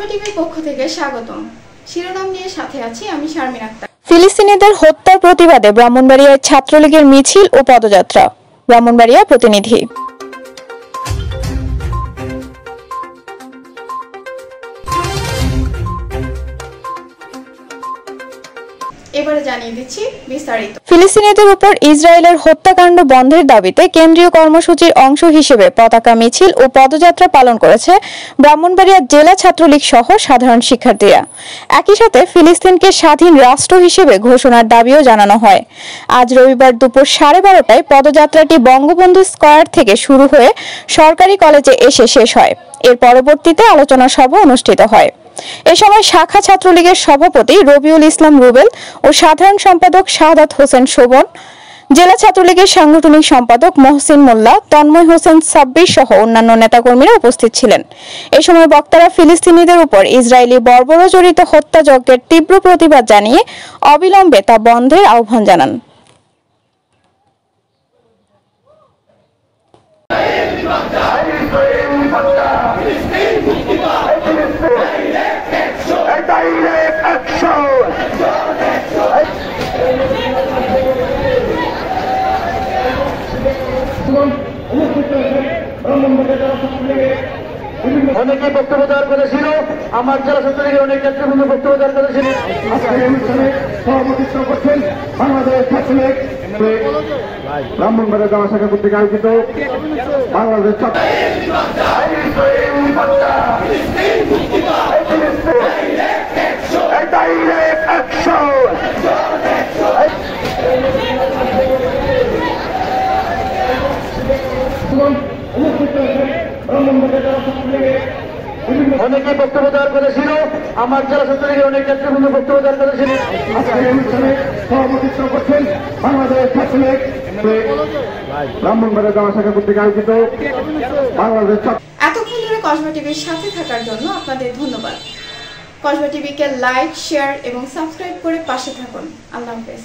কসবা টিভির পক্ষ থেকে স্বাগতম। শিরোনাম নিয়ে সাথে আছি আমি শারমিন আক্তার। ফিলিস্তিনিদের হত্যার প্রতিবাদে ব্রাহ্মণবাড়িয়ায় ছাত্রলীগের মিছিল ও পদযাত্রা। ব্রাহ্মণবাড়িয়া প্রতিনিধি। এবারে জানিয়ে দিচ্ছি বিস্তারিত। ফিলিস্তিনিদের উপর ইসরায়েলের হত্যাকাণ্ড বন্ধের দাবিতে কেন্দ্রীয় কর্মসূচির অংশ হিসেবে পতাকা মিছিল ও পদযাত্রা পালন করেছে ব্রাহ্মণবাড়িয়া জেলা ছাত্রলীগ সহ সাধারণ শিক্ষার্থীরা। একই সাথে ফিলিস্তিনকে স্বাধীন রাষ্ট্র হিসেবে ঘোষণার দাবিও জানানো হয়। আজ রবিবার দুপুর 12:30টায় পদযাত্রাটি বঙ্গবন্ধু স্কয়ার থেকে শুরু হয়ে সরকারি কলেজে এসে শেষ হয়। এর পরবর্তীতে আলোচনা সভা অনুষ্ঠিত হয়। এ সময় শাখা ছাত্রলীগের সভাপতি রবিউল ইসলাম রুবেল ও সাধারণ সম্পাদক শাহাদাত হোসেন শোভন, জেলা ছাত্রলীগের সাংগঠনিক সম্পাদক মহসিন মোল্লা, তন্ময় হোসেন সাব্বির সহ অন্যান্য নেতাকর্মীরা উপস্থিত ছিলেন। এ সময় বক্তারা ফিলিস্তিনিদের উপর ইসরায়েলি বর্বরজড়িত হত্যাযজ্ঞের তীব্র প্রতিবাদ জানিয়ে অবিলম্বে তা বন্ধের আহ্বান জানান। অনেকে বক্তব্য দেওয়ার কথা ছিল, আমার জেলা ছাত্রলীগের অনেক নেতৃবৃন্দ বক্তব্য দেওয়ার কথা ছিল। আজকের অনুষ্ঠানে সভাপতিত্ব করছেন বাংলাদেশ ছাত্রলীগ ব্রাহ্মণবাড়িয়া জেলা শাখা কর্তৃক আয়োজিত বাংলাদেশ অনেকে বক্তব্য দেওয়ার কথা ছিল, আমার জেলা ছাত্রলীগের অনেক নেতৃবৃন্দ বক্তব্য দেওয়ার কথা ছিল। আজকের অনুষ্ঠানে সভাপতিত্ব করছেন বাংলাদেশ ছাত্রলীগ ব্রাহ্মণবাড়িয়া জেলা শাখা কর্তৃক আয়োজিত বাংলাদেশ। এতক্ষণ ধরে কসবা টিভির সাথে থাকার জন্য আপনাদের ধন্যবাদ। কসবা টিভিকে লাইক, শেয়ার এবং সাবস্ক্রাইব করে পাশে থাকুন। আল্লাহ হাফেজ।